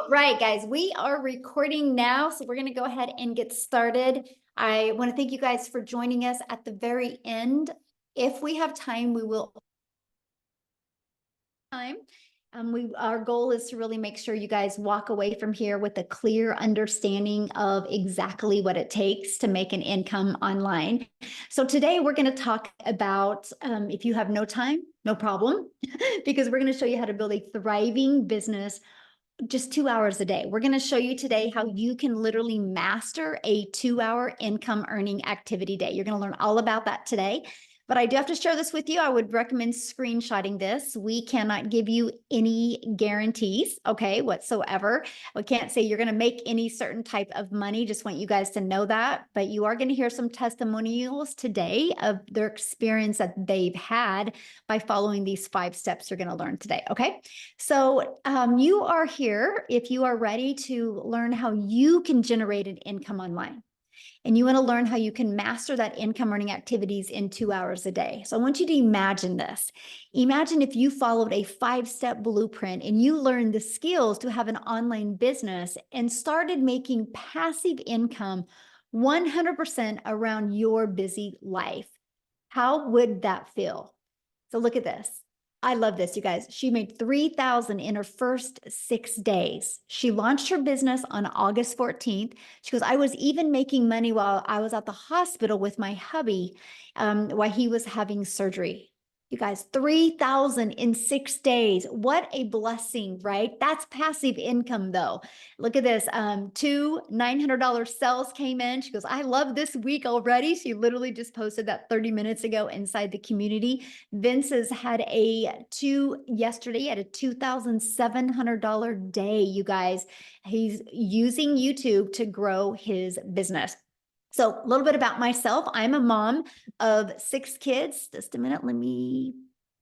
All right, guys, we are recording now, so we're going to go ahead and get started. I want to thank you guys for joining us at the very end. If we have time, we will. Our goal is to really make sure you guys walk away from here with a clear understanding of exactly what it takes to make an income online. So today we're going to talk about, if you have no time, no problem, because we're going to show you how to build a thriving business just 2 hours a day. We're going to show you today how you can literally master a 2-hour income earning activity day. You're going to learn all about that today. But I do have to share this with you. I would recommend screenshotting this. We cannot give you any guarantees, okay, whatsoever. We can't say you're going to make any certain type of money. Just want you guys to know that. But you are going to hear some testimonials today of their experience that they've had by following these 5 steps you're going to learn today, okay? So you are here if you are ready to learn how you can generate an income online. And you want to learn how you can master that income earning activities in 2 hours a day. So I want you to imagine this. Imagine if you followed a 5-step blueprint and you learned the skills to have an online business and started making passive income 100% around your busy life. How would that feel? So look at this. I love this, you guys. She made $3,000 in her first 6 days. She launched her business on August 14th. She goes, I was even making money while I was at the hospital with my hubby while he was having surgery. You guys, 3,000 in 6 days. What a blessing, right? That's passive income though. Look at this. 2 $900 sales came in. She goes, I love this week already. She literally just posted that 30 minutes ago inside the community. Vince has had yesterday at a $2,700 day, you guys. He's using YouTube to grow his business. So a little bit about myself. I'm a mom of 6 kids. Just a minute. Let me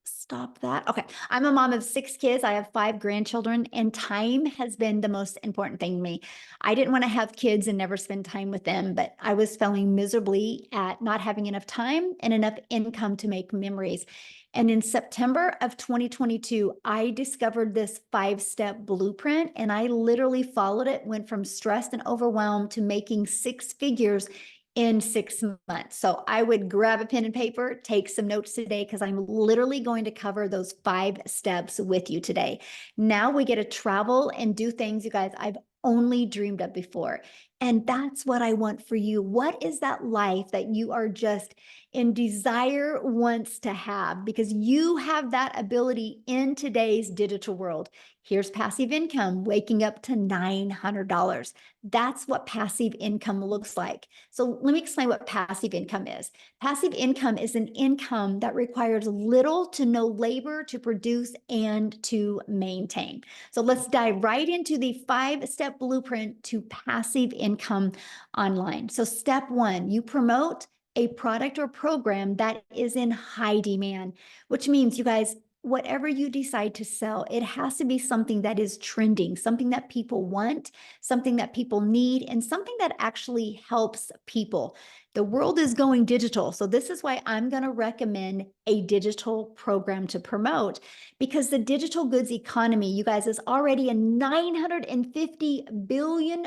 stop that. Okay. I'm a mom of 6 kids. I have 5 grandchildren, and time has been the most important thing to me. I didn't want to have kids and never spend time with them, but I was failing miserably at not having enough time and enough income to make memories. And in September of 2022, I discovered this 5-step blueprint, and I literally followed it, went from stressed and overwhelmed to making 6 figures in 6 months. So I would grab a pen and paper, take some notes today, because I'm literally going to cover those 5 steps with you today. Now we get to travel and do things, you guys, I've only dreamed of before. And that's what I want for you. What is that life that you are just in desire wants to have? Because you have that ability in today's digital world. Here's passive income, waking up to $900. That's what passive income looks like. So let me explain what passive income is. Passive income is an income that requires little to no labor to produce and to maintain. So let's dive right into the 5-step blueprint to passive income online. So step 1, you promote a product or program that is in high demand, which means, you guys, whatever you decide to sell, it has to be something that is trending, something that people want, something that people need, and something that actually helps people. The world is going digital. So this is why I'm going to recommend a digital program to promote, because the digital goods economy, you guys, is already a $950 billion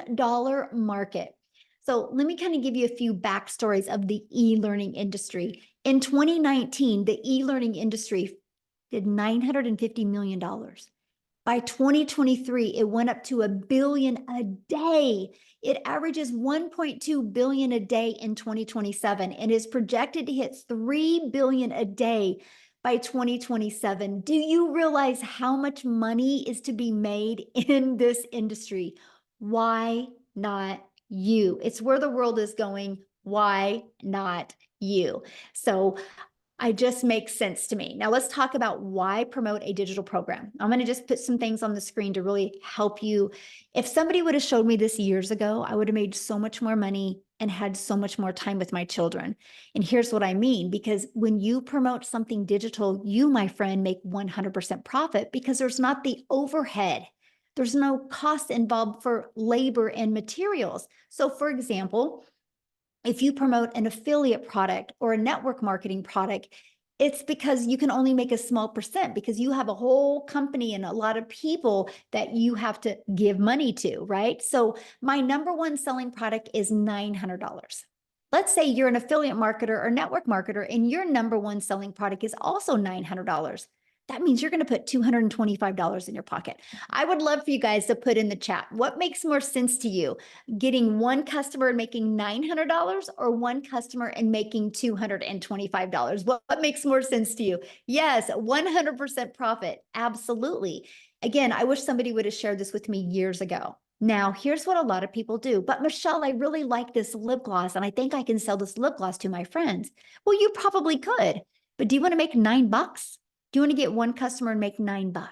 market. So let me kind of give you a few backstories of the e-learning industry. In 2019, the e-learning industry did $950 million. By 2023, it went up to $1 billion a day. It averages $1.2 billion a day in 2027 and is projected to hit $3 billion a day by 2027. Do you realize how much money is to be made in this industry? Why not you? It's where the world is going. Why not you? So it just makes sense to me. Now let's talk about why promote a digital program. I'm going to just put some things on the screen to really help you. If somebody would have showed me this years ago, I would have made so much more money and had so much more time with my children. And here's what I mean, because when you promote something digital, you, my friend, make 100% profit because there's not the overhead. There's no cost involved for labor and materials. So for example, if you promote an affiliate product or a network marketing product, It's because you can only make a small percent because you have a whole company and a lot of people that you have to give money to, right? So my number one selling product is $900. Let's say you're an affiliate marketer or network marketer and your number one selling product is also $900. That means you're going to put $225 in your pocket. I would love for you guys to put in the chat, what makes more sense to you? Getting one customer and making $900 or one customer and making $225? What makes more sense to you? Yes, 100% profit. Absolutely. Again, I wish somebody would have shared this with me years ago. Now, here's what a lot of people do. But Michelle, I really like this lip gloss and I think I can sell this lip gloss to my friends. Well, you probably could, but do you want to make $9? Do you want to get one customer and make $9?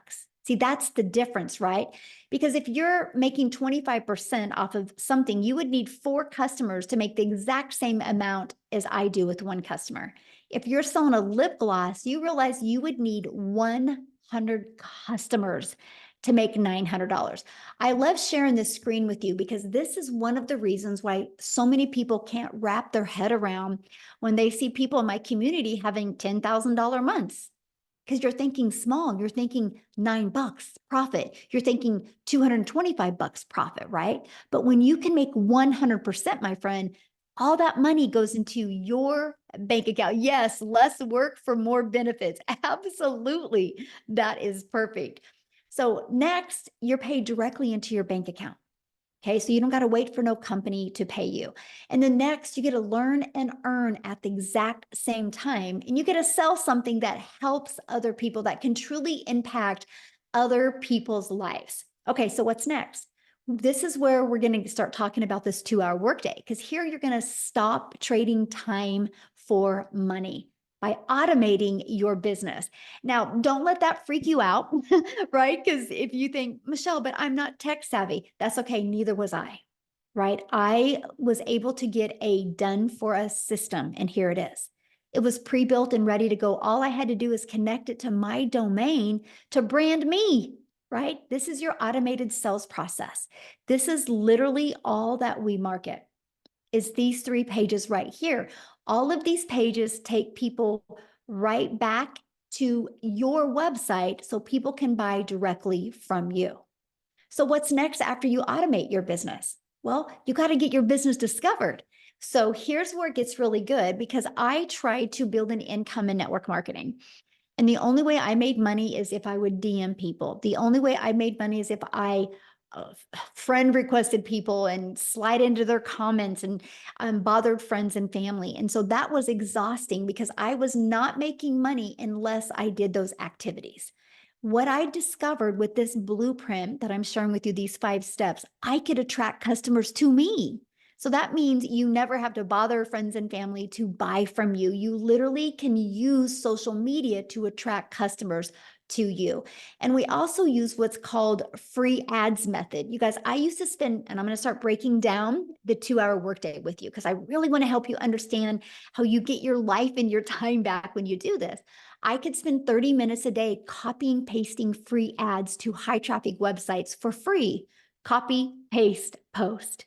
See, that's the difference, right? Because if you're making 25% off of something, you would need 4 customers to make the exact same amount as I do with one customer. If you're selling a lip gloss, you realize you would need 100 customers to make $900. I love sharing this screen with you because this is one of the reasons why so many people can't wrap their head around when they see people in my community having $10,000 months. Because you're thinking small, you're thinking $9 profit, you're thinking $225 profit, right? But when you can make 100%, my friend, all that money goes into your bank account. Yes, less work for more benefits. Absolutely. That is perfect. So next, you're paid directly into your bank account. Okay, so you don't got to wait for no company to pay you. And then next, you get to learn and earn at the exact same time. And you get to sell something that helps other people, that can truly impact other people's lives. Okay, so what's next? This is where we're going to start talking about this 2-hour workday, because here you're going to stop trading time for money by automating your business. Now, don't let that freak you out, right? Because if you think, Michelle, but I'm not tech savvy, that's okay. Neither was I, right? I was able to get a done for us system, and here it is. It was pre-built and ready to go. All I had to do is connect it to my domain to brand me, right? This is your automated sales process. This is literally all that we market, is these 3 pages right here. All of these pages take people right back to your website so people can buy directly from you. So what's next after you automate your business? Well, you got to get your business discovered. So here's where it gets really good, because I tried to build an income in network marketing. And the only way I made money is if I would DM people. The only way I made money is if I friend requested people and slide into their comments and bothered friends and family. And so that was exhausting because I was not making money unless I did those activities. What I discovered with this blueprint that I'm sharing with you, these 5 steps, I could attract customers to me. So that means you never have to bother friends and family to buy from you. You literally can use social media to attract customers to you. And we also use what's called free ads method. You guys, I used to spend, and I'm going to start breaking down the 2-hour workday with you because I really want to help you understand how you get your life and your time back when you do this. I could spend 30 minutes a day copying, pasting free ads to high traffic websites for free. Copy, paste, post.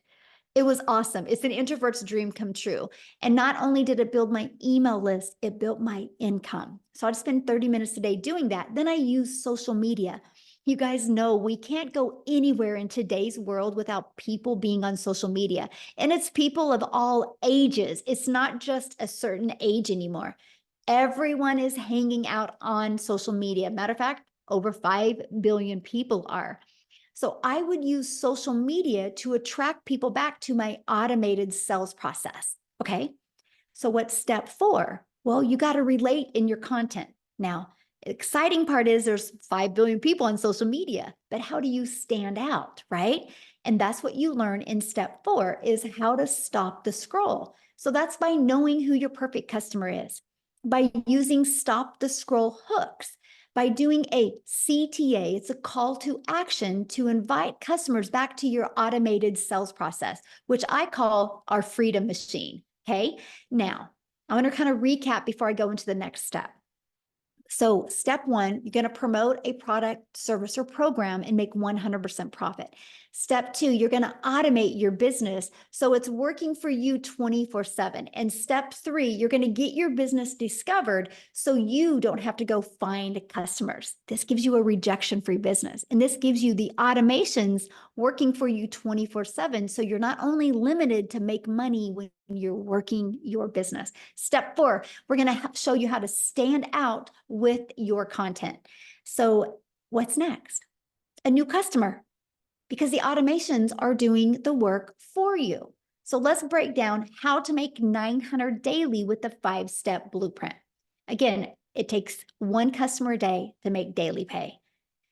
It was awesome. It's an introvert's dream come true. And not only did it build my email list, it built my income. So I'd spend 30 minutes a day doing that. Then I use social media. You guys know we can't go anywhere in today's world without people being on social media. And it's people of all ages. It's not just a certain age anymore. Everyone is hanging out on social media. Matter of fact, over 5 billion people are. So I would use social media to attract people back to my automated sales process. Okay. So what's step 4? Well, you got to relate in your content. Now, the exciting part is there's 5 billion people on social media, but how do you stand out, right? And that's what you learn in step 4 is how to stop the scroll. So that's by knowing who your perfect customer is, by using stop the scroll hooks, by doing a CTA, it's a call to action to invite customers back to your automated sales process, which I call our freedom machine. Okay. Now, I want to kind of recap before I go into the next step. So step one, you're going to promote a product, service, or program and make 100% profit. Step two, you're going to automate your business so it's working for you 24/7. And step three, you're going to get your business discovered so you don't have to go find customers. This gives you a rejection-free business. And this gives you the automations working for you 24/7. So you're not only limited to make money when you're working your business. Step four, we're going to show you how to stand out with your content. So what's next? A new customer, because the automations are doing the work for you. So let's break down how to make 900 daily with the 5-step blueprint. Again, it takes one customer a day to make daily pay.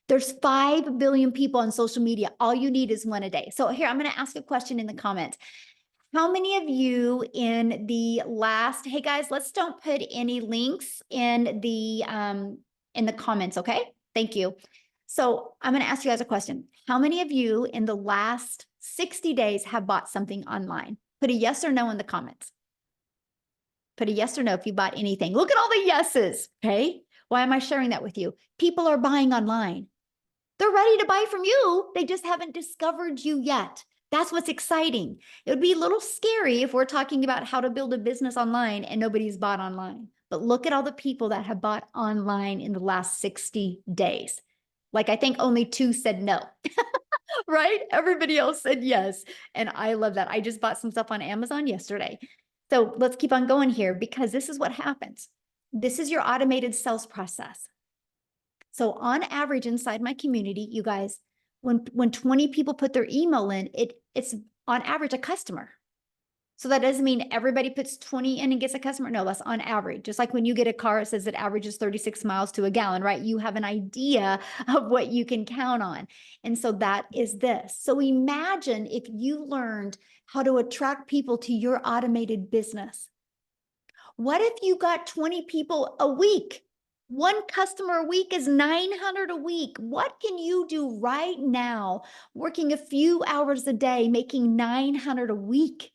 There's 5 billion people on social media. All you need is one a day. So here, I'm going to ask a question in the comments. How many of you in the last, hey guys, let's don't put any links in the comments, okay? Thank you. So I'm going to ask you guys a question. How many of you in the last 60 days have bought something online? Put a yes or no in the comments. Put a yes or no if you bought anything. Look at all the yeses, okay? Why am I sharing that with you? People are buying online. They're ready to buy from you. They just haven't discovered you yet. That's what's exciting. It would be a little scary if we're talking about how to build a business online and nobody's bought online. But look at all the people that have bought online in the last 60 days. Like, I think only 2 said no, right? Everybody else said yes. And I love that. I just bought some stuff on Amazon yesterday. So let's keep on going here because this is what happens. This is your automated sales process. So on average inside my community, you guys, when 20 people put their email in, it's on average a customer. So that doesn't mean everybody puts 20 in and gets a customer. No, that's on average. Just like when you get a car, it says it averages 36 miles to a gallon, right? You have an idea of what you can count on. And so that is this. So imagine if you learned how to attract people to your automated business. What if you got 20 people a week? One customer a week is 900 a week. What can you do right now, working a few hours a day, making 900 a week?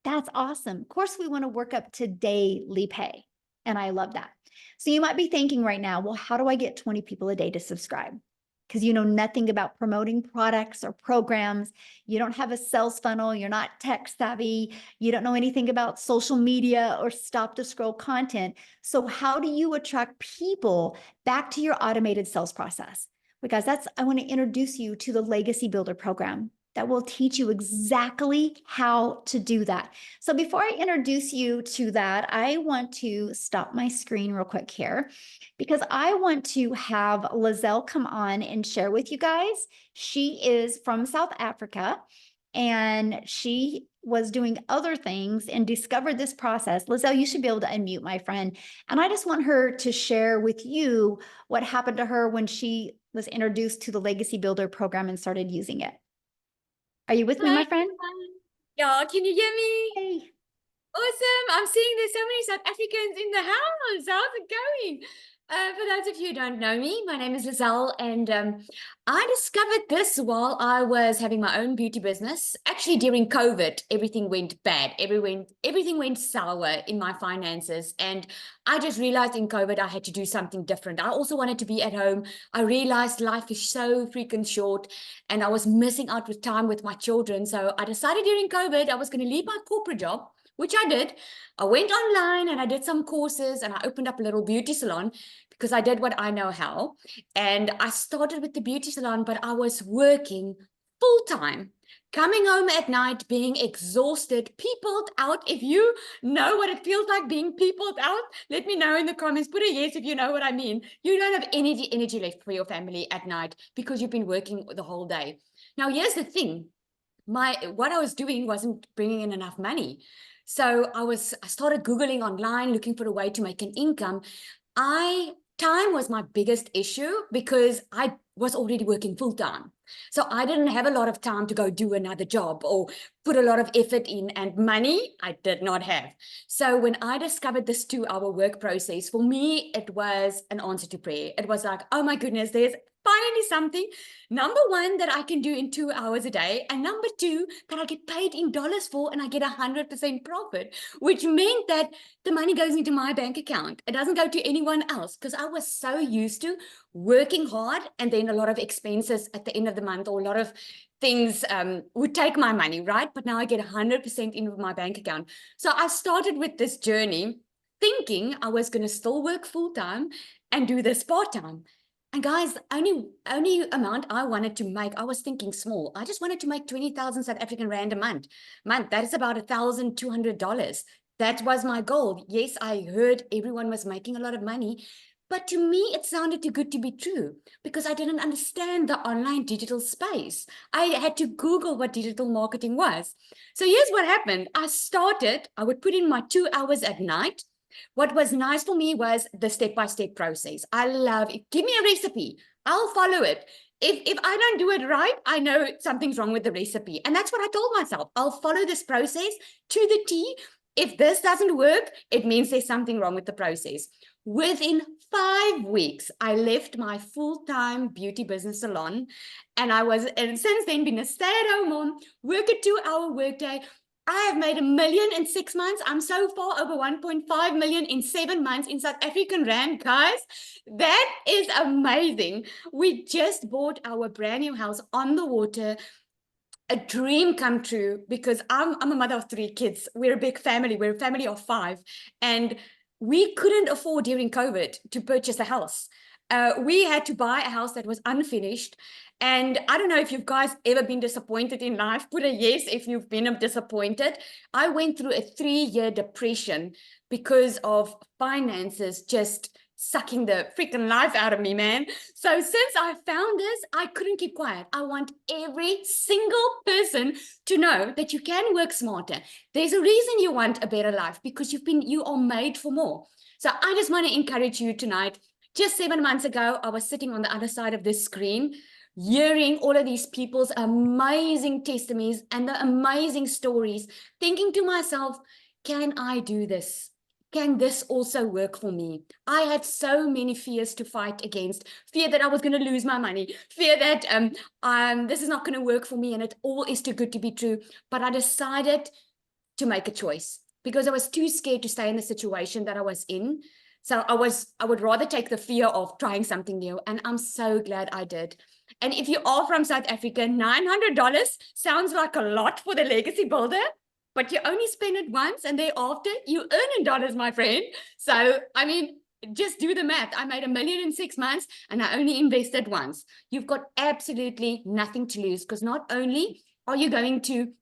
That's awesome. Of course, we want to work up to daily pay. And I love that. So you might be thinking right now, well, how do I get 20 people a day to subscribe? Because you know nothing about promoting products or programs. You don't have a sales funnel. You're not tech savvy. You don't know anything about social media or stop to scroll content. So how do you attract people back to your automated sales process? Because I want to introduce you to the Legacy Builder program that will teach you exactly how to do that. So before I introduce you to that, I want to stop my screen real quick here because I want to have Lizelle come on and share with you guys. She is from South Africa and she was doing other things and discovered this process. Lizelle, you should be able to unmute, my friend. And I just want her to share with you what happened to her when she was introduced to the Legacy Builder program and started using it. Are you with me, my friend? Yeah, can you hear me? Hey. Awesome. I'm seeing there's so many South Africans in the house. How's it going? For those of you who don't know me, my name is Lizelle, and I discovered this while I was having my own beauty business. Actually, during COVID, everything went bad. Everything went sour in my finances, and I just realized in COVID I had to do something different. I also wanted to be at home. I realized life is so freaking short, and I was missing out with time with my children. So I decided during COVID I was going to leave my corporate job, which I did. I went online and I did some courses and I opened up a little beauty salon because I did what I know how. And I started with the beauty salon, but I was working full time, coming home at night, being exhausted, peopled out. If you know what it feels like being peopled out, let me know in the comments. Put a yes if you know what I mean. You don't have energy left for your family at night because you've been working the whole day. Now, here's the thing. What I was doing wasn't bringing in enough money. So I started Googling online, looking for a way to make an income. Time was my biggest issue because I was already working full time. So I didn't have a lot of time to go do another job or put a lot of effort in, and money I did not have. So when I discovered this 2-hour work process, for me, it was an answer to prayer. It was like, oh my goodness, there's finally something, number one, that I can do in 2 hours a day, and number two, that I get paid in dollars for, and I get 100% profit, which meant that the money goes into my bank account. It doesn't go to anyone else, because I was so used to working hard and then a lot of expenses at the end of the month, or a lot of things would take my money, right? But now I get 100% into my bank account. So I started with this journey thinking I was going to still work full-time and do this part-time. And guys, only amount I wanted to make, I was thinking small. I just wanted to make 20,000 South African Rand a month. That is about $1,200. That was my goal. Yes, I heard everyone was making a lot of money, but to me, it sounded too good to be true because I didn't understand the online digital space. I had to Google what digital marketing was. So here's what happened. I would put in my 2 hours at night. What was nice for me was the step-by-step process. I love it. Give me a recipe. I'll follow it. If I don't do it right, I know something's wrong with the recipe. And that's what I told myself. I'll follow this process to the T. If this doesn't work, it means there's something wrong with the process. Within 5 weeks, I left my full-time beauty business salon, and since then been a stay-at-home mom, work a 2-hour workday. I have made $1 million in 6 months. I'm so far over 1.5 million in 7 months in South African Rand, guys. That is amazing. We just bought our brand new house on the water. A dream come true because I'm a mother of 3 kids. We're a big family. We're a family of 5. And we couldn't afford during COVID to purchase a house. We had to buy a house that was unfinished. And I don't know if you guys ever been disappointed in life. Put a yes if you've been disappointed. I went through a 3-year depression because of finances just sucking the freaking life out of me, man. So since I found this, I couldn't keep quiet. I want every single person to know that you can work smarter. There's a reason you want a better life, because you are made for more. So I just want to encourage you tonight. Just 7 months ago, I was sitting on the other side of this screen, hearing all of these people's amazing testimonies and the amazing stories, thinking to myself, can I do this? Can this also work for me? I had so many fears to fight against. Fear that I was going to lose my money. Fear that this is not going to work for me and it all is too good to be true. But I decided to make a choice because I was too scared to stay in the situation that I was in. So I would rather take the fear of trying something new. And I'm so glad I did. And if you are from South Africa, $900 sounds like a lot for the legacy builder. But you only spend it once and thereafter you earn in dollars, my friend. So, I mean, just do the math. I made $1 million in 6 months and I only invested once. You've got absolutely nothing to lose because not only are you going to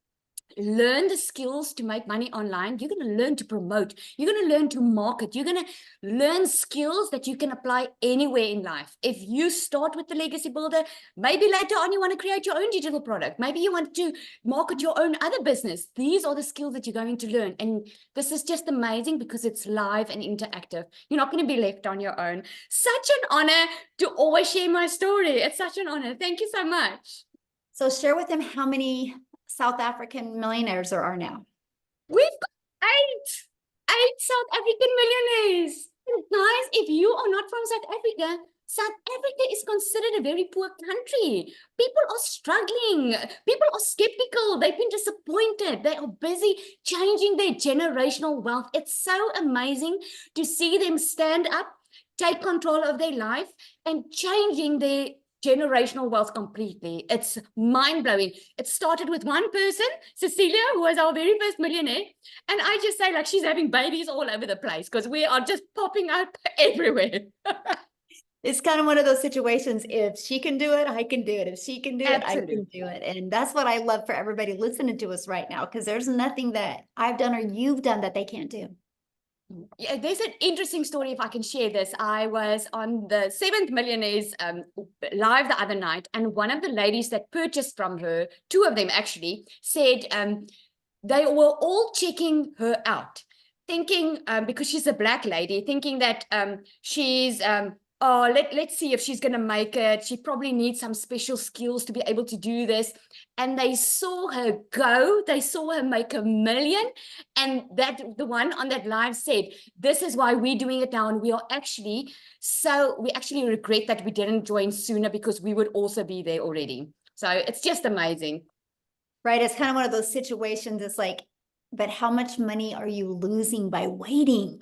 learn the skills to make money online, you're going to learn to promote, you're going to learn to market, you're going to learn skills that you can apply anywhere in life. If you start with the legacy builder, maybe later on you want to create your own digital product, maybe you want to market your own other business. These are the skills that you're going to learn, and this is just amazing because it's live and interactive. You're not going to be left on your own. Such an honor to always share my story. It's such an honor. Thank you so much. So share with them how many South African millionaires there are now. We've got 8 South African millionaires. And guys, if you are not from South Africa is considered a very poor country. People are struggling. People are skeptical. They've been disappointed. They are busy changing their generational wealth. It's so amazing to see them stand up, take control of their life, and changing their generational wealth completely. It's mind-blowing. It started with one person, Cecilia, who was our very first millionaire. And I just say, like, she's having babies all over the place because we are just popping up everywhere. It's kind of one of those situations. If she can do it, I can do it. If she can do it, I can do it. And that's what I love for everybody listening to us right now, because there's nothing that I've done or you've done that they can't do. Yeah, there's an interesting story if I can share this. I was on the 7th Millionaires live the other night, and one of the ladies that purchased from her, 2 of them actually, said they were all checking her out, thinking, because she's a Black lady, thinking that she's oh, let's see if she's going to make it. She probably needs some special skills to be able to do this. And they saw her go, they saw her make 1 million. And that the one on that live said, this is why we're doing it now. And we actually regret that we didn't join sooner, because we would also be there already. So it's just amazing. Right? It's kind of one of those situations. It's like, but how much money are you losing by waiting?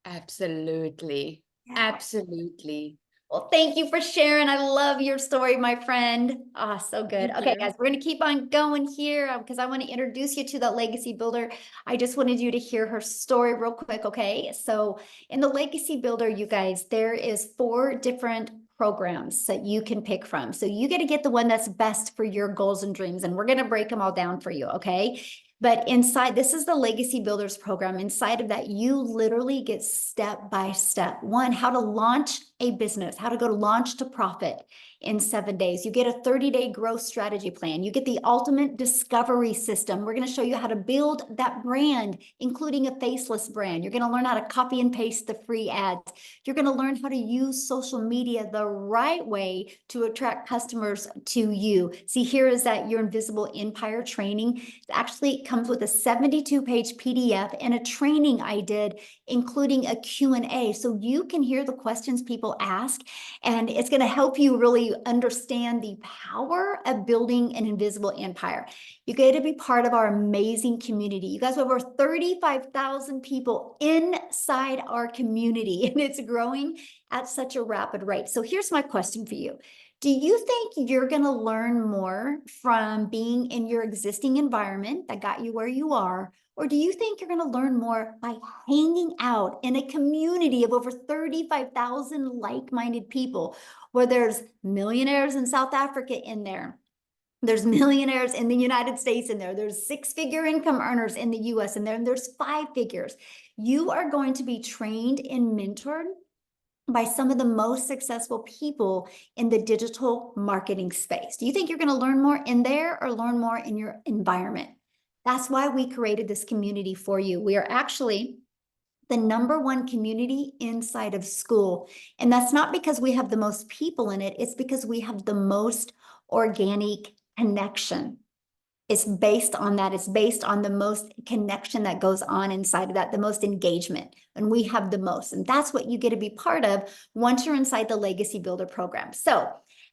Absolutely. Yeah. Absolutely. Well, thank you for sharing. I love your story, my friend. Ah, so good. Thank Okay, you. guys, we're going to keep on going here because I want to introduce you to the legacy builder. I just wanted you to hear her story real quick. Okay, so in the legacy builder, you guys, there is 4 different programs that you can pick from. So you got to get the one that's best for your goals and dreams, and we're going to break them all down for you. Okay. But inside, this is the Legacy Builders program. Inside of that, you literally get step by step. 1, how to launch a business, how to go to launch to profit in 7 days. You get a 30-day growth strategy plan. You get the ultimate discovery system. We're going to show you how to build that brand, including a faceless brand. You're going to learn how to copy and paste the free ads. You're going to learn how to use social media the right way to attract customers to you. See, here is that Your Invisible Empire training. It actually comes with a 72-page PDF and a training I did, including a Q&A, so you can hear the questions people ask, and it's going to help you really understand the power of building an invisible empire. You get to be part of our amazing community. You guys have over 35,000 people inside our community, and it's growing at such a rapid rate. So here's my question for you. Do you think you're going to learn more from being in your existing environment that got you where you are? Or do you think you're going to learn more by hanging out in a community of over 35,000 like-minded people, where there's millionaires in South Africa in there? There's millionaires in the United States in there. There's 6-figure income earners in the US in there, and there's 5 figures. You are going to be trained and mentored by some of the most successful people in the digital marketing space. Do you think you're going to learn more in there or learn more in your environment? That's why we created this community for you. We are actually the #1 community inside of school. And that's not because we have the most people in it. It's because we have the most organic connection. It's based on that. It's based on the most connection that goes on inside of that, the most engagement. And we have the most. And that's what you get to be part of once you're inside the Legacy Builder program. So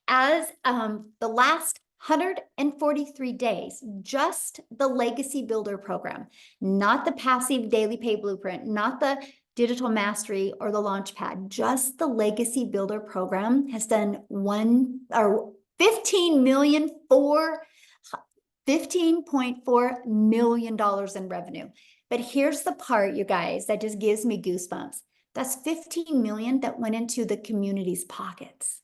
as the last 143 days, just the Legacy Builder program, not the passive daily pay blueprint, not the digital mastery or the launchpad, just the Legacy Builder program has done 15.4 million in revenue. But here's the part, you guys, that just gives me goosebumps. That's 15 million that went into the community's pockets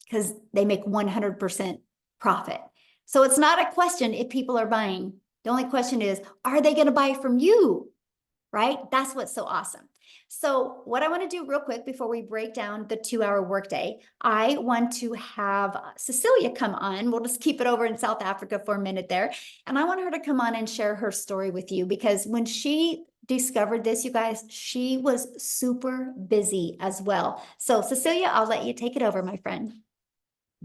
because they make 100% profit. So it's not a question if people are buying. The only question is, are they going to buy from you? Right? That's what's so awesome. So what I want to do real quick before we break down the 2-hour workday, I want to have Cecilia come on. We'll just keep it over in South Africa for a minute there. And I want her to come on and share her story with you, because when she discovered this, you guys, she was super busy as well. So Cecilia, I'll let you take it over, my friend.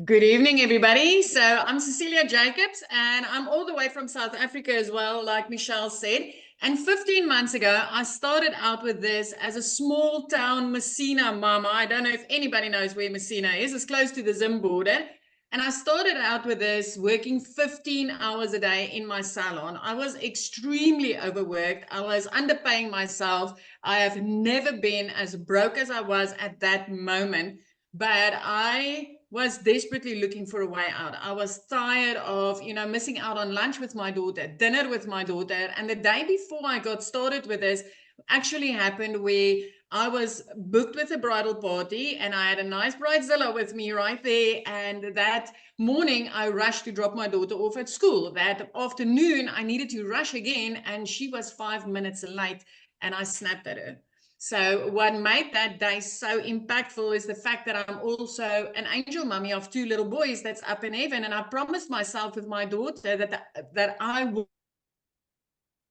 Good evening, everybody. So I'm Cecilia Jacobs, and I'm all the way from South Africa as well, like Michelle said. And 15 months ago, I started out with this as a small town Messina mama. I don't know if anybody knows where Messina is. It's close to the Zim border. And I started out with this working 15 hours a day in my salon. I was extremely overworked. I was underpaying myself. I have never been as broke as I was at that moment. But I was desperately looking for a way out. I was tired of, missing out on lunch with my daughter, dinner with my daughter. And the day before I got started with this actually happened where I was booked with a bridal party and I had a nice bridezilla with me right there. And that morning I rushed to drop my daughter off at school. That afternoon I needed to rush again, and she was 5 minutes late, and I snapped at her. So what made that day so impactful is the fact that I'm also an angel mummy of 2 little boys that's up in heaven. And I promised myself with my daughter that I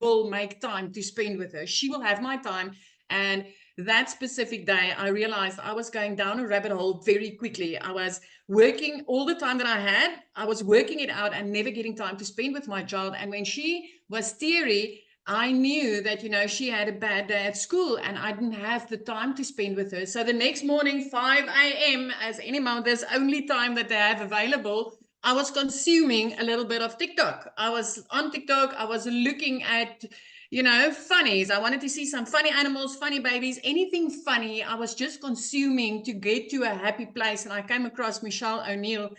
will make time to spend with her. She will have my time. And that specific day, I realized I was going down a rabbit hole very quickly. I was working all the time that I had. I was working it out and never getting time to spend with my child. And when she was teary, I knew that, you know, she had a bad day at school and I didn't have the time to spend with her. So the next morning, 5 a.m., as any mother's only time that they have available, I was consuming a little bit of TikTok. I was on TikTok. I was looking at, you know, funnies. I wanted to see some funny animals, funny babies, anything funny. I was just consuming to get to a happy place. And I came across Michelle O'Neill.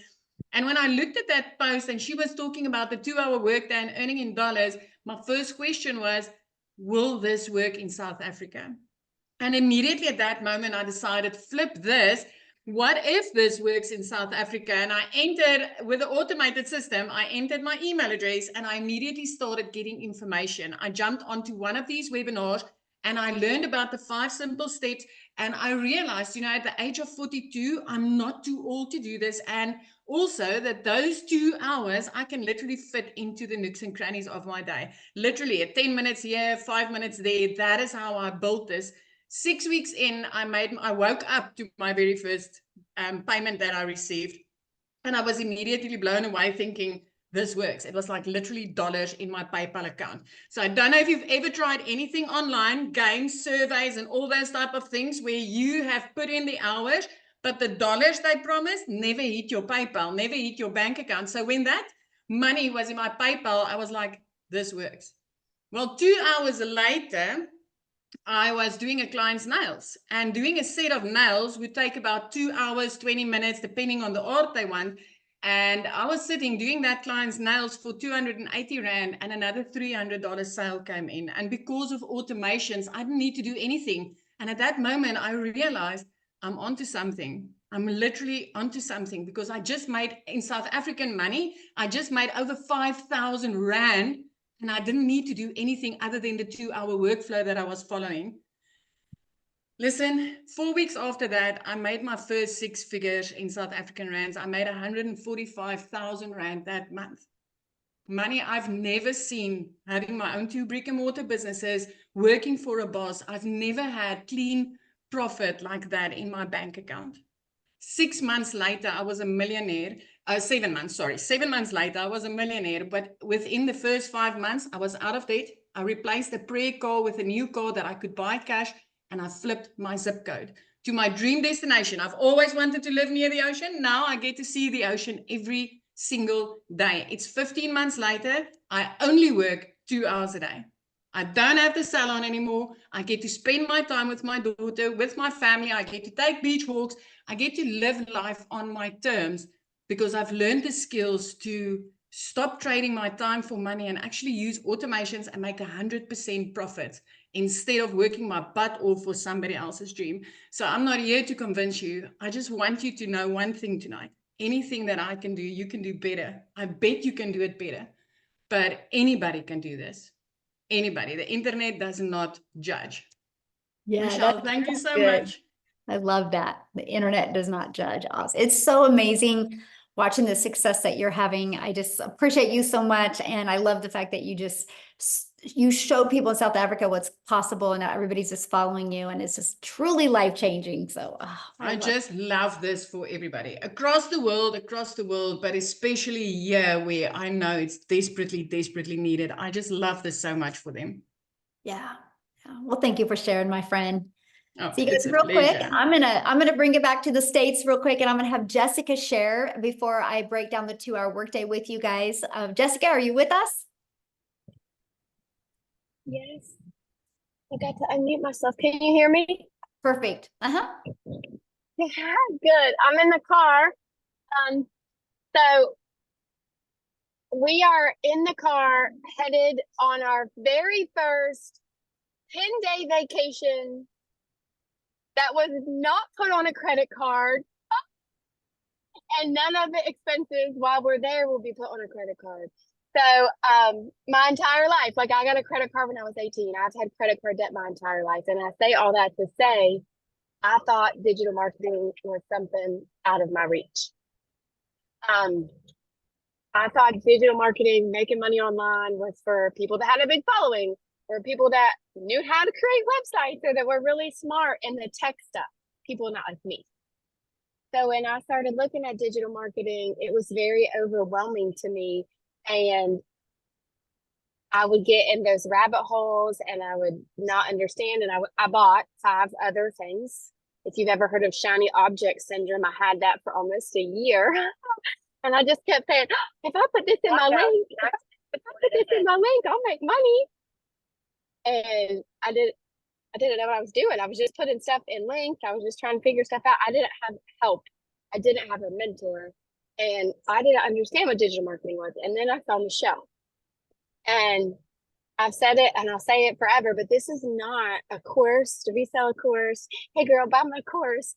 And when I looked at that post and she was talking about the 2-hour workday and earning in dollars, my first question was, will this work in South Africa? And immediately at that moment, I decided, flip this. What if this works in South Africa? And I entered with the automated system, I entered my email address and I immediately started getting information. I jumped onto one of these webinars and I learned about the 5 simple steps. And I realized, you know, at the age of 42, I'm not too old to do this. And also that those 2 hours, I can literally fit into the nooks and crannies of my day. Literally at 10 minutes here, 5 minutes there. That is how I built this. 6 weeks in, I woke up to my very first payment that I received. And I was immediately blown away thinking, this works. It was like literally dollars in my PayPal account. So I don't know if you've ever tried anything online, games, surveys, and all those type of things where you have put in the hours, but the dollars they promised never hit your PayPal, never hit your bank account. So when that money was in my PayPal, I was like, this works. Well, 2 hours later, I was doing a client's nails, and doing a set of nails would take about 2 hours, 20 minutes, depending on the art they want. And I was sitting doing that client's nails for 280 Rand, and another $300 sale came in. And because of automations, I didn't need to do anything. And at that moment, I realized I'm onto something. I'm literally onto something, because I just made, in South African money, I just made over 5,000 Rand. And I didn't need to do anything other than the 2-hour workflow that I was following. Listen, 4 weeks after that, I made my first 6 figures in South African rands. I made 145,000 Rand that month. Money I've never seen, having my own 2 brick and mortar businesses, working for a boss. I've never had clean profit like that in my bank account. 6 months later, I was a millionaire. 7 months, sorry. 7 months later, I was a millionaire. But within the first 5 months, I was out of debt. I replaced a pre-car with a new car that I could buy cash. And I flipped my zip code to my dream destination. I've always wanted to live near the ocean. Now I get to see the ocean every single day. It's 15 months later. I only work 2 hours a day. I don't have the salon anymore. I get to spend my time with my daughter, with my family. I get to take beach walks. I get to live life on my terms, because I've learned the skills to stop trading my time for money and actually use automations and make 100% profit instead of working my butt off for somebody else's dream. So I'm not here to convince you. I just want you to know one thing tonight. Anything that I can do, you can do better. I bet you can do it better. But anybody can do this. Anybody. The internet does not judge. Yeah, Michelle, thank you so good. much. I love that. The internet does not judge us. It's so amazing watching the success that you're having. I just appreciate you so much. And I love the fact that you show people in South Africa what's possible, and everybody's just following you, and it's just truly life-changing. So I just love this for everybody across the world, but especially here where I know it's desperately, desperately needed. I just love this so much for them. Yeah. Well, thank you for sharing, my friend. Oh, So you guys, it's a real quick, pleasure. I'm gonna bring it back to the States real quick, and I'm gonna have Jessica share before I break down the 2-hour workday with you guys. Jessica, are you with us? Yes, I got to unmute myself. Can you hear me? Perfect. Good. I'm in the car. So we are in the car headed on our very first 10-day vacation that was not put on a credit card, and none of the expenses while we're there will be put on a credit card. So my entire life, like I got a credit card when I was 18. I've had credit card debt my entire life. And I say all that to say, I thought digital marketing was something out of my reach. I thought digital marketing, making money online, was for people that had a big following. or people that knew how to create websites or that were really smart in the tech stuff, people not like me. So when I started looking at digital marketing, it was very overwhelming to me. And I would get in those rabbit holes and I would not understand. And I bought 5 other things. If you've ever heard of shiny object syndrome, I had that for almost a year. And I just kept saying, if I put this in my link, if I put this in my link, I'll make money. And I didn't know what I was doing. I was just putting stuff in links. I was just trying to figure stuff out. I didn't have help. I didn't have a mentor. And I didn't understand what digital marketing was. And then I found Michelle. And I've said it and I'll say it forever, but this is not a course to resell a course. Hey girl, buy my course.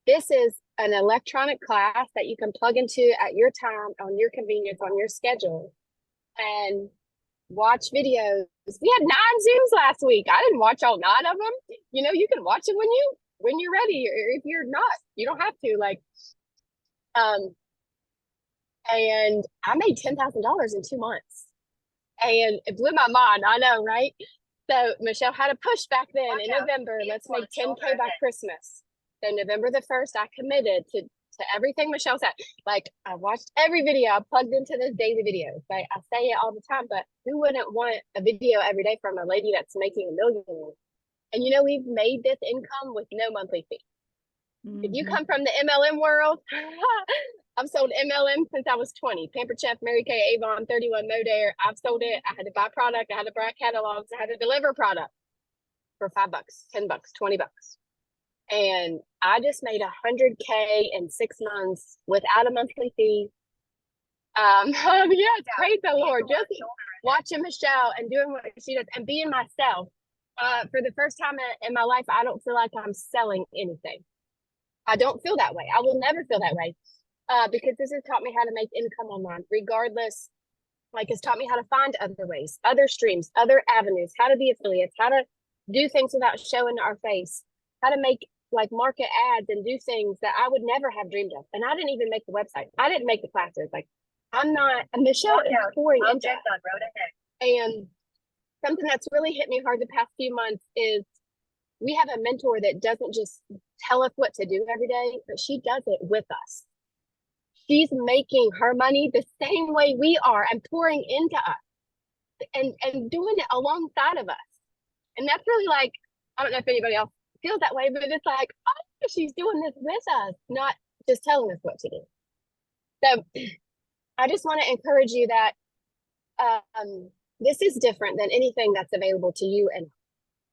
This is an electronic class that you can plug into at your time, on your convenience, on your schedule, and watch videos. We had 9 Zooms last week. I didn't watch all 9 of them. You know, you can watch it when you're ready, or if you're not, you don't have to. And I made $10,000 in 2 months. And it blew my mind. I know, right? So Michelle had a push back then in November. Let's make 10K by Christmas. So November the 1st, I committed to everything Michelle said. Like, I watched every video. I plugged into those daily videos. Like, I say it all the time, but who wouldn't want a video every day from a lady that's making $1 million? And you know, we've made this income with no monthly fee. If you come from the MLM world, I've sold MLM since I was 20. Pampered Chef, Mary Kay, Avon, 31 Modare. I've sold it. I had to buy product. I had to buy catalogs. I had to deliver product for $5, $10, $20. And I just made 100K in 6 months without a monthly fee. Yes, praise the Lord. Just watching Michelle and doing what she does and being myself. For the first time in my life, I don't feel like I'm selling anything. I don't feel that way. I will never feel that way. Because this has taught me how to make income online, regardless. Like, it's taught me how to find other ways, other streams, other avenues, how to be affiliates, how to do things without showing our face, how to make like market ads and do things that I would never have dreamed of. And I didn't even make the website. I didn't make the classes. Like, I'm not, Michelle is pouring into it. And something that's really hit me hard the past few months is we have a mentor that doesn't just tell us what to do every day, but she does it with us. She's making her money the same way we are and pouring into us and doing it alongside of us. And that's really like, I don't know if anybody else feels that way, but it's like, oh, she's doing this with us, not just telling us what to do. So I just want to encourage you that this is different than anything that's available to you. And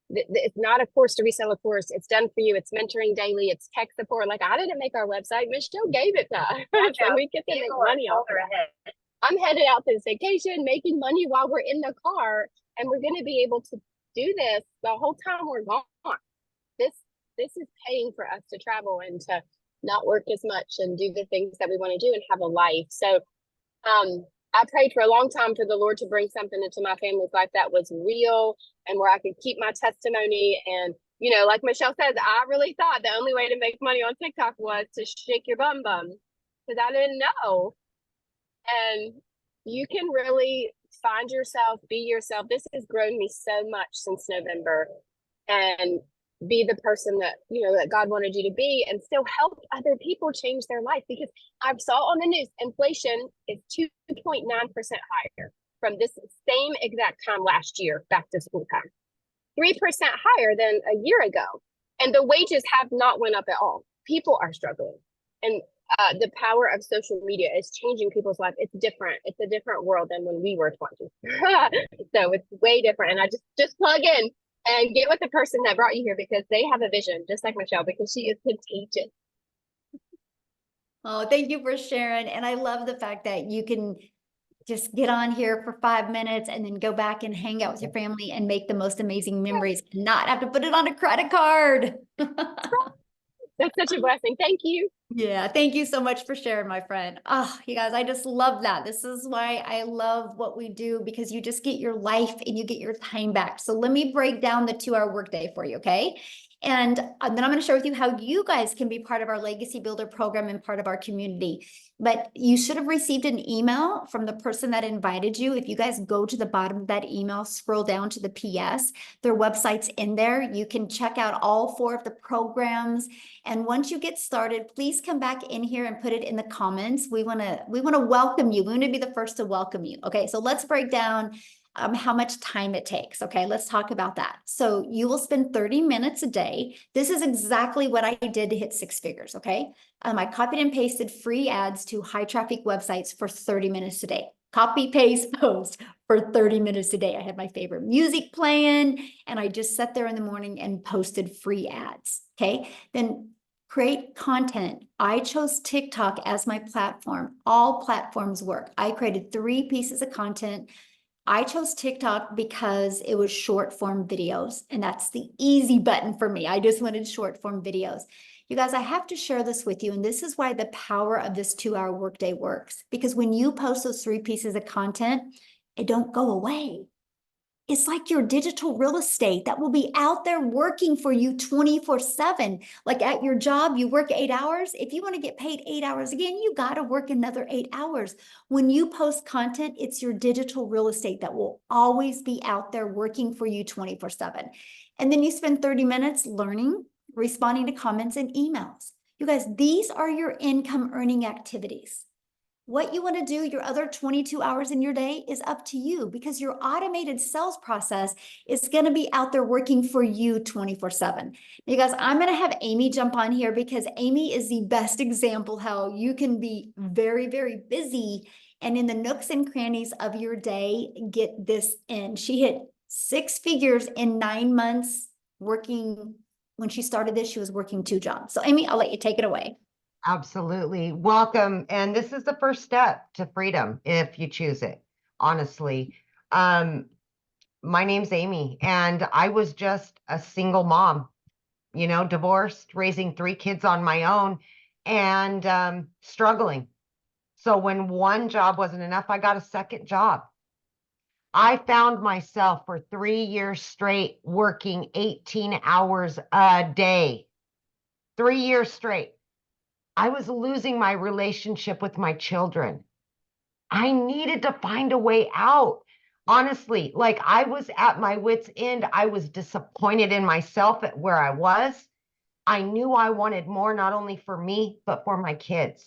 it's not a course to resell a course. It's done for you. It's mentoring daily. It's tech support. Like, I didn't make our website. Michelle gave it to us. So we get to make money off of it. I'm headed out to this vacation, making money while we're in the car. And we're going to be able to do this the whole time we're gone. This is paying for us to travel and to not work as much and do the things that we want to do and have a life. So I prayed for a long time for the Lord to bring something into my family's life that was real and where I could keep my testimony. And, you know, like Michelle says, I really thought the only way to make money on TikTok was to shake your bum because I didn't know. And you can really find yourself, be yourself. This has grown me so much since November, and be the person that, you know, that God wanted you to be, and still help other people change their life. Because I saw on the news, inflation is 2.9% higher from this same exact time last year, back to school time, 3% higher than a year ago. And the wages have not went up at all. People are struggling. And the power of social media is changing people's life. It's different. It's a different world than when we were 20. So it's way different. And I just plug in and get with the person that brought you here, because they have a vision, just like Michelle, because she is contagious. Oh, thank you for sharing. And I love the fact that you can just get on here for 5 minutes and then go back and hang out with your family and make the most amazing memories and not have to put it on a credit card. That's such a blessing. Thank you. Yeah, thank you so much for sharing, my friend. Oh, you guys, I just love that. This is why I love what we do, because you just get your life and you get your time back. So let me break down the 2-hour workday for you, okay? And then I'm going to share with you how you guys can be part of our Legacy Builder program and part of our community. But you should have received an email from the person that invited you. If you guys go to the bottom of that email, scroll down to the PS, their website's in there. You can check out all 4 of the programs. And once you get started, please come back in here and put it in the comments. We want to welcome you. We want to be the first to welcome you. Okay, so let's break down how much time it takes. Okay, let's talk about that. So you will spend 30 minutes a day. This is exactly what I did to hit 6 figures. Okay, I copied and pasted free ads to high traffic websites for 30 minutes a day. Copy, paste, post for 30 minutes a day. I had my favorite music playing, and I just sat there in the morning and posted free ads. Okay, then create content. I chose TikTok as my platform. All platforms work. I created 3 pieces of content. I chose TikTok because it was short form videos, and that's the easy button for me. I just wanted short form videos. You guys, I have to share this with you, and this is why the power of this 2-hour workday works. Because when you post those 3 pieces of content, it don't go away. It's like your digital real estate that will be out there working for you 24/7. Like at your job, you work 8 hours. If you want to get paid 8 hours again, you got to work another 8 hours. When you post content, it's your digital real estate that will always be out there working for you 24/7. And then you spend 30 minutes learning, responding to comments and emails. You guys, these are your income earning activities. What you want to do your other 22 hours in your day is up to you, because your automated sales process is going to be out there working for you 24/7. You guys, I'm going to have Amy jump on here because Amy is the best example how you can be very, very busy and in the nooks and crannies of your day, get this in. She hit 6 figures in 9 months working. When she started this, she was working 2 jobs. So Amy, I'll let you take it away. Absolutely. Welcome. And this is the first step to freedom if you choose it, honestly. My name's Amy, and I was just a single mom, divorced, raising 3 kids on my own, and struggling. So when one job wasn't enough, I got a second job. I found myself for 3 years straight working 18 hours a day. 3 years straight. I was losing my relationship with my children. I needed to find a way out. Honestly, like I was at my wit's end. I was disappointed in myself at where I was. I knew I wanted more, not only for me, but for my kids.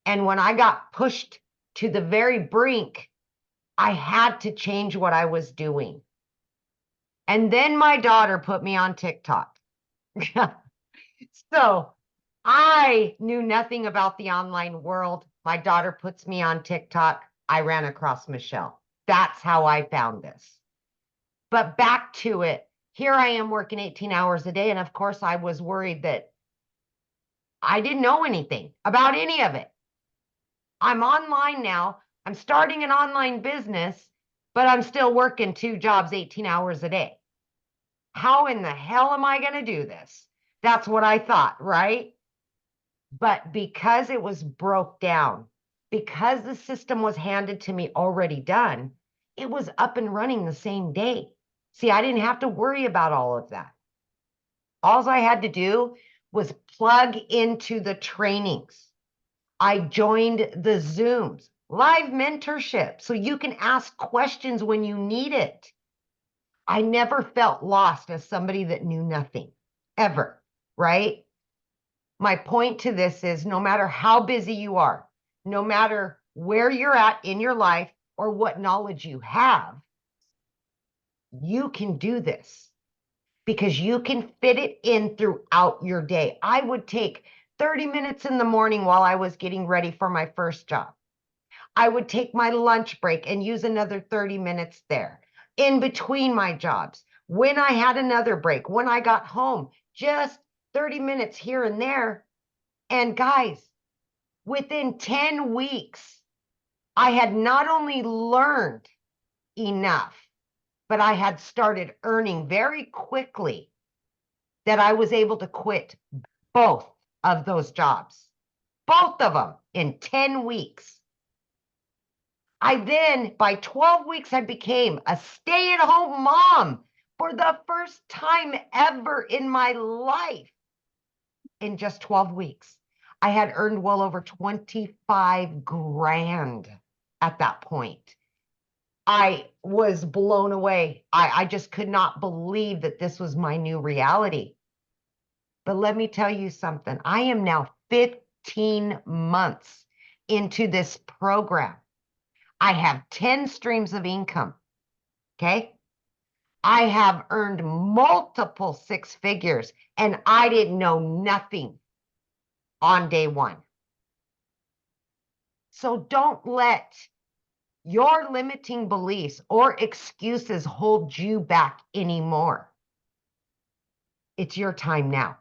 And when I got pushed to the very brink, I had to change what I was doing. And then my daughter put me on TikTok. So I knew nothing about the online world. My daughter puts me on TikTok. I ran across Michelle. That's how I found this. But back to it. Here I am working 18 hours a day. And of course, I was worried that I didn't know anything about any of it. I'm online now. I'm starting an online business, but I'm still working 2 jobs, 18 hours a day. How in the hell am I going to do this? That's what I thought, right? But because it was broke down, because the system was handed to me already done, it was up and running the same day. See, I didn't have to worry about all of that. All I had to do was plug into the trainings. I joined the Zooms, live mentorship, so you can ask questions when you need it. I never felt lost as somebody that knew nothing, ever, right? My point to this is no matter how busy you are, no matter where you're at in your life or what knowledge you have, you can do this because you can fit it in throughout your day. I would take 30 minutes in the morning while I was getting ready for my first job. I would take my lunch break and use another 30 minutes there in between my jobs. When I had another break, when I got home, just 30 minutes here and there. And guys, within 10 weeks, I had not only learned enough, but I had started earning very quickly that I was able to quit both of those jobs, both of them in 10 weeks. I then, by 12 weeks, I became a stay-at-home mom for the first time ever in my life. In just 12 weeks, I had earned well over 25 grand at that point. I was blown away. I just could not believe that this was my new reality. But let me tell you something. I am now 15 months into this program. I have 10 streams of income. Okay. I have earned multiple six figures and I didn't know nothing on day one. So don't let your limiting beliefs or excuses hold you back anymore. It's your time now.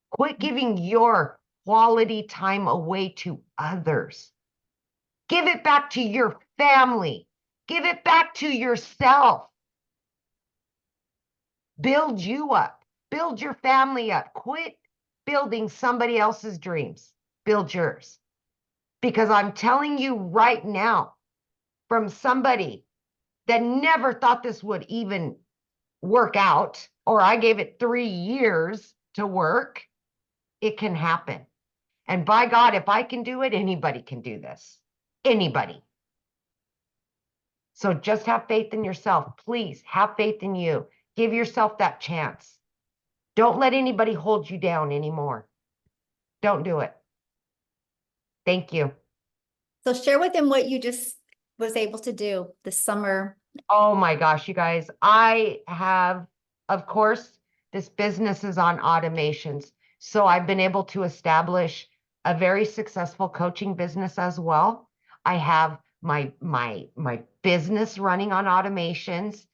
Quit giving your quality time away to others. Give it back to your family. Give it back to yourself. Build you up. Build your family up. Quit building somebody else's dreams. Build yours. Because I'm telling you right now, from somebody that never thought this would even work out, or I gave it 3 years to work, it can happen. And by God, if I can do it, anybody can do this. Anybody. So just have faith in yourself. Please have faith in you. Give yourself that chance. Don't let anybody hold you down anymore. Don't do it. Thank you. So share with them what you just was able to do this summer. Oh my gosh, you guys. I have, of course, this business is on automations. So I've been able to establish a very successful coaching business as well. I have my business running on automations,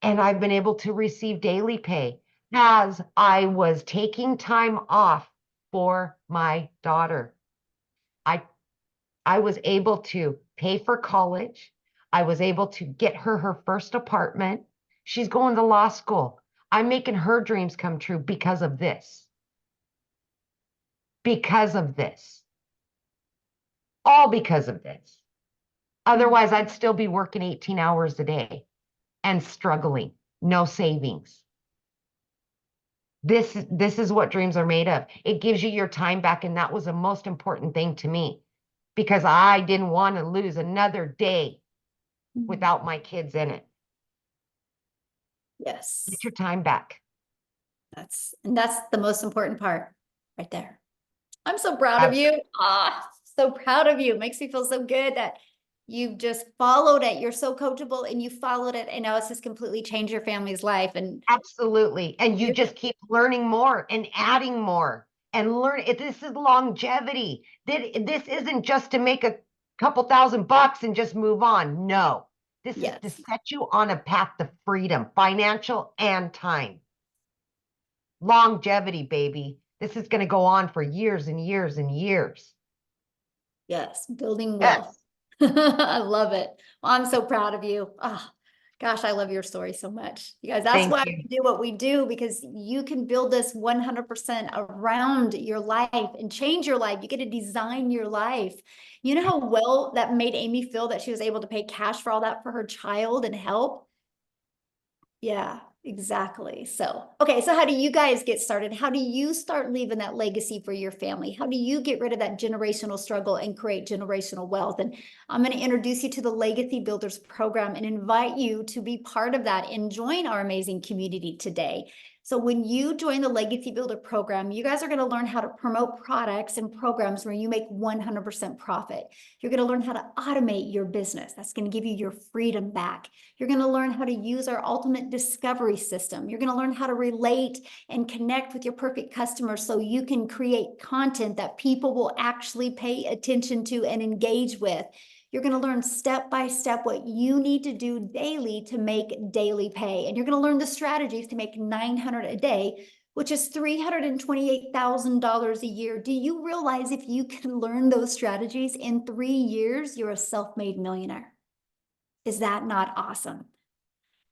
and I've been able to receive daily pay as I was taking time off for my daughter. I was able to pay for college. I was able to get her first apartment. She's going to law school. I'm making her dreams come true because of this. Because of this. All because of this. Otherwise, I'd still be working 18 hours a day and struggling. No savings. This is what dreams are made of. It gives you your time back, and that was the most important thing to me because I didn't want to lose another day without my kids in it. Yes. Get your time back. That's the most important part right there. I'm so proud of you. So proud of you. It makes me feel so good that you've just followed it. You're so coachable and you followed it. And now it's just completely changed your family's life. And Absolutely. And you just keep learning more and adding more and learn. This is longevity. This isn't just to make a couple $1,000 and just move on. No, this is to set you on a path to freedom, financial and time. Longevity, baby. This is going to go on for years and years and years. Yes, building wealth. Yes. I love it. Well, I'm so proud of you. Oh, gosh, I love your story so much. You guys, that's why we do what we do, because you can build this 100% around your life and change your life. You get to design your life. You know how well that made Amy feel that she was able to pay cash for all that for her child and help? Yeah, exactly. So, okay. So how do you guys get started? How do you start leaving that legacy for your family? How do you get rid of that generational struggle and create generational wealth? And I'm going to introduce you to the Legacy Builders program and invite you to be part of that and join our amazing community today. So when you join the Legacy Builder program, you guys are going to learn how to promote products and programs where you make 100% profit. You're going to learn how to automate your business. That's going to give you your freedom back. You're going to learn how to use our ultimate discovery system. You're going to learn how to relate and connect with your perfect customers so you can create content that people will actually pay attention to and engage with. You're going to learn step by step what you need to do daily to make daily pay. And you're going to learn the strategies to make $900 a day, which is $328,000 a year. Do you realize if you can learn those strategies in 3 years, you're a self-made millionaire? Is that not awesome?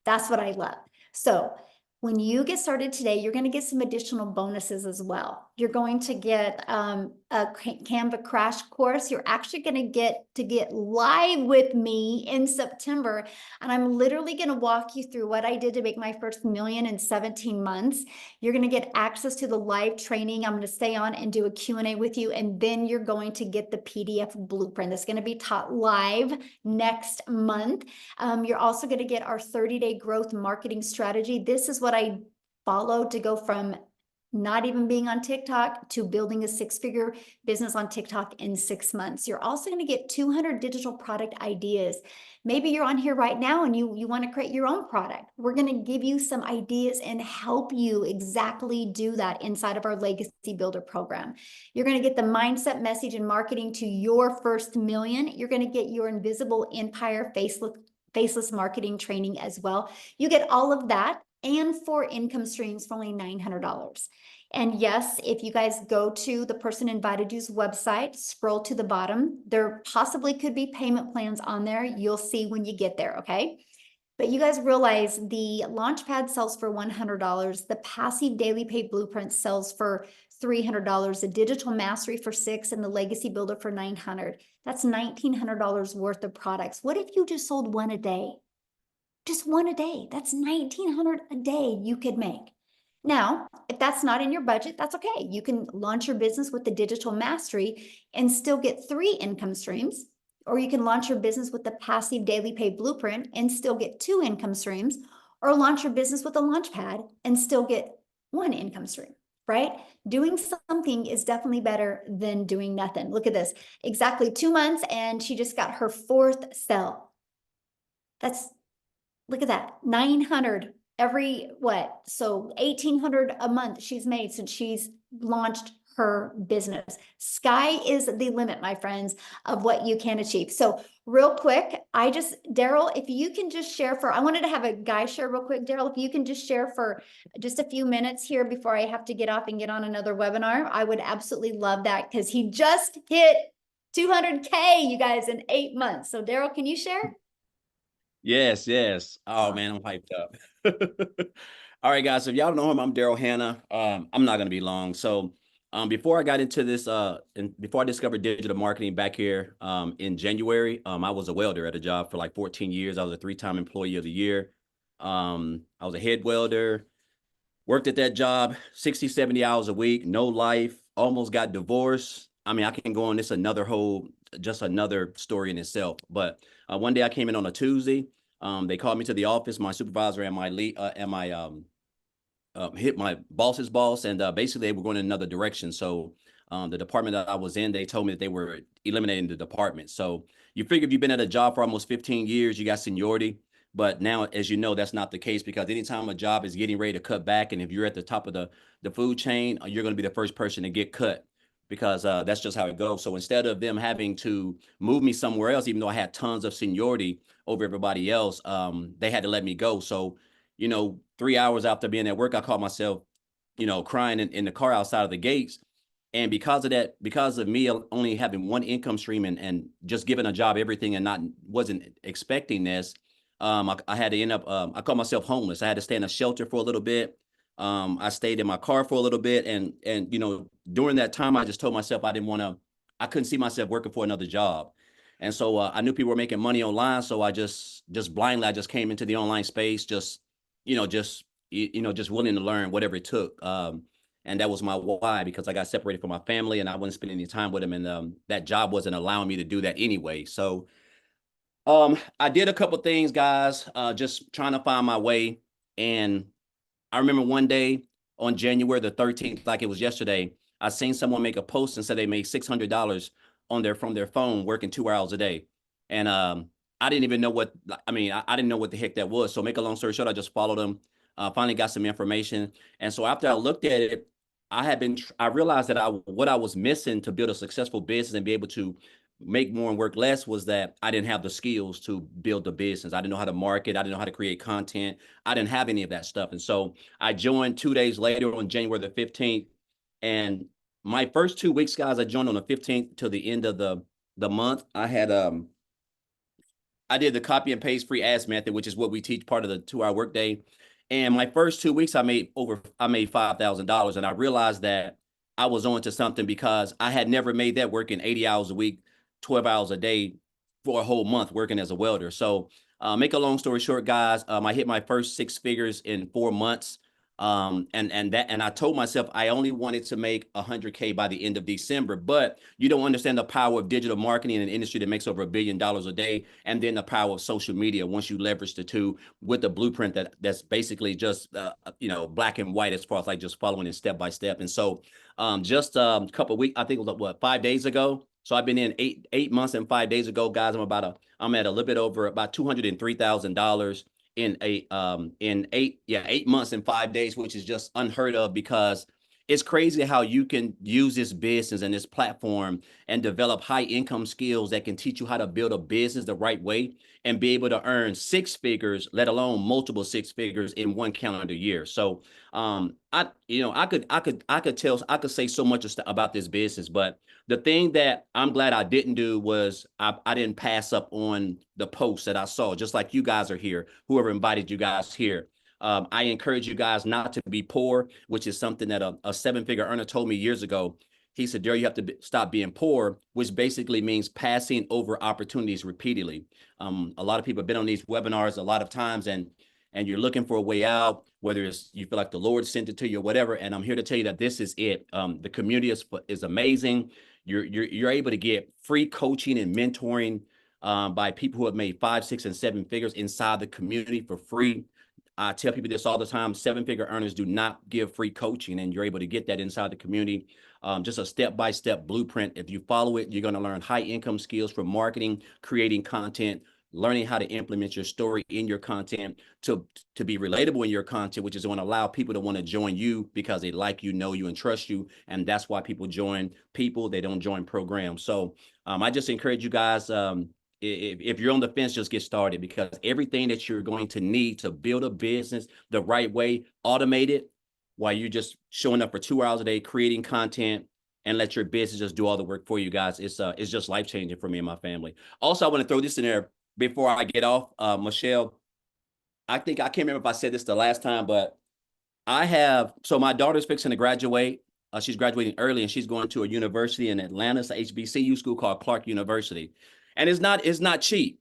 That's what I love. So When you get started today, you're going to get some additional bonuses as well. You're going to get a Canva crash course. You're actually going to get live with me in September. And I'm literally going to walk you through what I did to make my first million in 17 months. You're going to get access to the live training. I'm going to stay on and do a Q&A with you. And then you're going to get the PDF blueprint that's going to be taught live next month. You're also going to get our 30-day growth marketing strategy. This is what I followed to go from not even being on TikTok to building a 6-figure business on TikTok in 6 months. You're also going to get 200 digital product ideas. Maybe you're on here right now and you want to create your own product. We're going to give you some ideas and help you exactly do that inside of our Legacy Builder program. You're going to get the mindset, message, and marketing to your first million. You're going to get your invisible empire faceless marketing training as well. You get all of that and 4 income streams for only $900. And yes, if you guys go to the person invited you's website, scroll to the bottom, there possibly could be payment plans on there. You'll see when you get there, okay? But you guys realize the Launchpad sells for $100. The passive daily pay blueprint sells for $300, the digital mastery for $600, and the legacy builder for $900. That's $1,900 worth of products. What if you just sold one a day? Just one a day. That's $1,900 a day you could make. Now, if that's not in your budget, that's okay. You can launch your business with the digital mastery and still get 3 income streams. Or you can launch your business with the passive daily pay blueprint and still get 2 income streams, or launch your business with a Launchpad and still get 1 income stream, right? Doing something is definitely better than doing nothing. Look at this, exactly 2 months and she just got her 4th sale. Look at that, 900 every what? So 1,800 a month she's made since she's launched her business. Sky is the limit, my friends, of what you can achieve. So real quick, Daryl, if you can just share I wanted to have a guy share real quick. Daryl, if you can just share for just a few minutes here before I have to get off and get on another webinar, I would absolutely love that because he just hit 200K, you guys, in 8 months. So Daryl, can you share? Yes, yes. Oh man, I'm hyped up. All right, guys. So if y'all don't know him, I'm Daryl Hannah. I'm not gonna be long. So before I got into this, and before I discovered digital marketing back here in January, I was a welder at a job for like 14 years. I was a 3-time employee of the year. I was a head welder, worked at that job 60, 70 hours a week, no life, almost got divorced. I mean, I can go on this just another story in itself. But one day I came in on a Tuesday. They called me to the office, my supervisor and my lead, hit my boss's boss, and basically they were going in another direction. So the department that I was in, they told me that they were eliminating the department. So you figure if you've been at a job for almost 15 years, you got seniority. But now, as you know, that's not the case, because anytime a job is getting ready to cut back, and if you're at the top of the food chain, you're going to be the first person to get cut, because that's just how it goes. So instead of them having to move me somewhere else, even though I had tons of seniority over everybody else, they had to let me go. So, 3 hours after being at work, I caught myself, crying in the car outside of the gates. And because of that, because of me only having 1 income stream and just giving a job everything and wasn't expecting this, I had to end up, I called myself homeless. I had to stay in a shelter for a little bit. I stayed in my car for a little bit. And during that time, I just told myself I couldn't see myself working for another job. And so I knew people were making money online. So I just blindly, I just came into the online space, just willing to learn whatever it took. And that was my why, because I got separated from my family and I wasn't spending any time with them. And that job wasn't allowing me to do that anyway. So I did a couple things, guys, just trying to find my way. And I remember one day on January the 13th, like it was yesterday, I seen someone make a post and said they made $600 from their phone working 2 hours a day. And I didn't even know I didn't know what the heck that was. So make a long story short, I just followed them, finally got some information. And so after I looked at it, I realized that what I was missing to build a successful business and be able to make more and work less was that I didn't have the skills to build the business. I didn't know how to market. I didn't know how to create content. I didn't have any of that stuff. And so I joined 2 days later on January the 15th. And my first 2 weeks, guys, I joined on the 15th till the end of the month. I did the copy and paste free ads method, which is what we teach, part of the 2-hour workday. And my first 2 weeks, I made $5,000. And I realized that I was on to something because I had never made that working 80 hours a week, 12 hours a day for a whole month working as a welder. So make a long story short, guys, I hit my first 6 figures in 4 months. And I told myself I only wanted to make 100K by the end of December, but you don't understand the power of digital marketing in an industry that makes over $1 billion a day, and then the power of social media once you leverage the two with the blueprint that's basically just black and white as far as like just following it step by step. And so just a couple of weeks, I think it was 5 days ago. So I've been in 8 months and 5 days ago, guys. I'm at a little bit over about $203,000 in 8 months and 5 days, which is just unheard of, because it's crazy how you can use this business and this platform and develop high income skills that can teach you how to build a business the right way and be able to earn 6 figures, let alone multiple 6 figures in one calendar year. So I could say so much about this business, but the thing that I'm glad I didn't do was I didn't pass up on the posts that I saw, just like you guys are here, whoever invited you guys here. I encourage you guys not to be poor, which is something that a seven-figure earner told me years ago. He said, Daryl, you have to stop being poor, which basically means passing over opportunities repeatedly. A lot of people have been on these webinars a lot of times, and you're looking for a way out, whether it's you feel like the Lord sent it to you or whatever. And I'm here to tell you that this is it. The community is amazing. You're able to get free coaching and mentoring by people who have made 5, 6, and 7 figures inside the community for free. I tell people this all the time: 7-figure earners do not give free coaching, and you're able to get that inside the community. Just a step-by-step blueprint. If you follow it, you're going to learn high income skills from marketing, creating content, learning how to implement your story in your content to be relatable in your content, which is going to allow people to want to join you because they like you, know you, and trust you. And that's why people join people. They don't join programs. So I just encourage you guys, if you're on the fence, just get started, because everything that you're going to need to build a business the right way, automate it while you're just showing up for 2 hours a day, creating content, and let your business just do all the work for you guys. It's just life-changing for me and my family. Also, I want to throw this in there before I get off. Michelle, I can't remember if I said this the last time, but so my daughter's fixing to graduate. She's graduating early, and she's going to a university in Atlanta. It's a HBCU school called Clark University. And it's not cheap.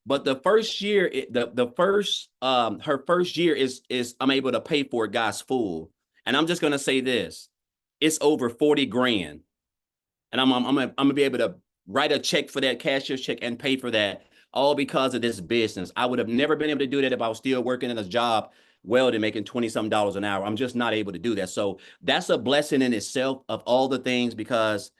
But the first year, her first year is I'm able to pay for it, guys, full. And I'm just gonna say this: it's over 40 grand, and I'm gonna be able to write a check for that, cashier's check, and pay for that, all because of this business. I would have never been able to do that if I was still working in a job welding, making $20-some an hour. I'm just not able to do that. So that's a blessing in itself of all the things, because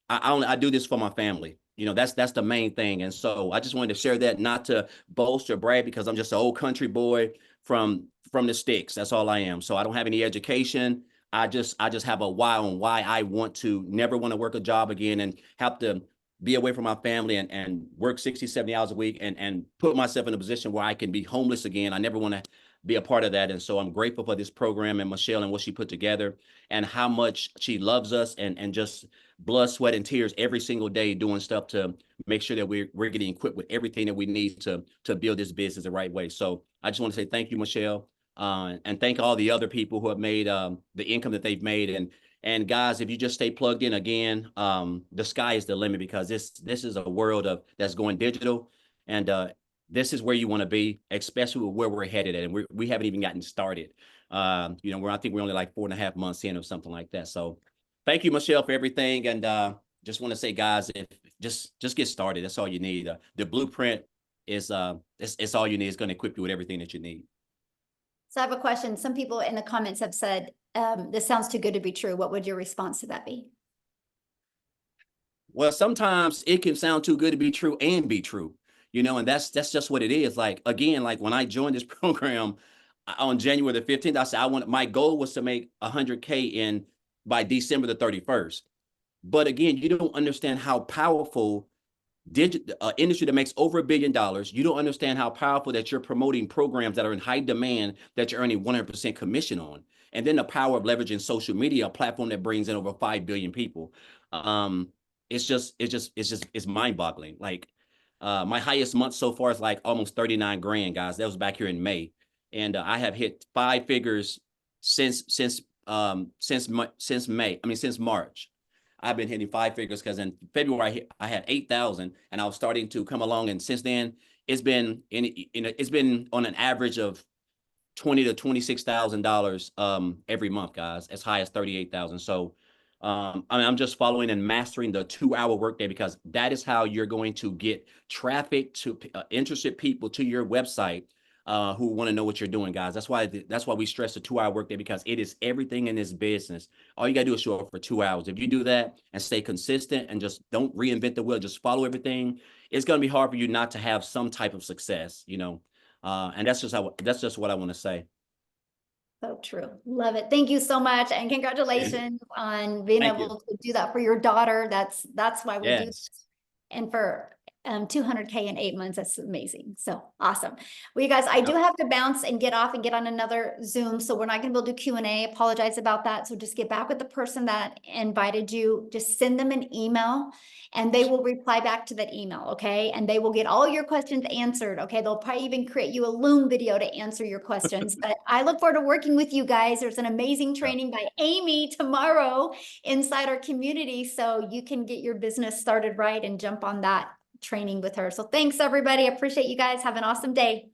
I do this for my family. That's the main thing. And so I just wanted to share that, not to boast or brag, because I'm just an old country boy from the sticks. That's all I am. So I don't have any education. I just have a why on why I never want to work a job again and have to be away from my family and work 60, 70 hours a week and put myself in a position where I can be homeless again. I never want to be a part of that. And so I'm grateful for this program and Michelle and what she put together and how much she loves us and just blood, sweat, and tears every single day doing stuff to make sure that we're getting equipped with everything that we need to build this business the right way. So I just want to say thank you, Michelle, and thank all the other people who have made the income that they've made. And guys, if you just stay plugged in, again, the sky is the limit, because this is a world that's going digital, and this is where you want to be, especially with where we're headed at. And we haven't even gotten started. I think we're only like 4.5 months in or something like that. So thank you, Michelle, for everything. And just want to say, guys, if just get started. That's all you need. The blueprint is it's all you need. It's going to equip you with everything that you need. So I have a question. Some people in the comments have said, this sounds too good to be true. What would your response to that be? Well, sometimes it can sound too good to be true and be true, and that's just what it is. Like, again, like when I joined this program on January the 15th, I said my goal was to make 100K by December the 31st. But again, you don't understand how powerful industry that makes over $1 billion. You don't understand how powerful that you're promoting programs that are in high demand that you're earning 100% commission on. And then the power of leveraging social media, a platform that brings in over 5 billion people. It's mind boggling. Like my highest month so far is like almost 39 grand, guys. That was back here in May. and I have hit 5 figures since May. I mean, since March. I've been hitting 5 figures because in February I had 8,000, and I was starting to come along. And since then, it's been it's been on an average of $20,000 to $26,000 every month, guys, as high as 38,000. So I mean, I'm just following and mastering the 2-hour workday, because that is how you're going to get traffic to interested people to your website who want to know what you're doing, guys. That's why we stress the 2-hour workday, because it is everything in this business. All you gotta do is show up for 2 hours. If you do that and stay consistent and just don't reinvent the wheel, just follow everything, it's gonna be hard for you not to have some type of success, you know. And that's just what I want to say. So true. Love it. Thank you so much. And congratulations on being Thank you. able to do that for your daughter. That's why we do Yes. this. And for 200K in 8 months, that's amazing. So awesome. Well, you guys, I do have to bounce and get off and get on another Zoom. So we're not going to be able to do Q&A. Apologize about that. So just get back with the person that invited you. Just send them an email and they will reply back to that email. Okay. And they will get all your questions answered. Okay. They'll probably even create you a Loom video to answer your questions. But I look forward to working with you guys. There's an amazing training by Amy tomorrow inside our community, so you can get your business started right and jump on that training with her. So thanks, everybody. I appreciate you guys. Have an awesome day.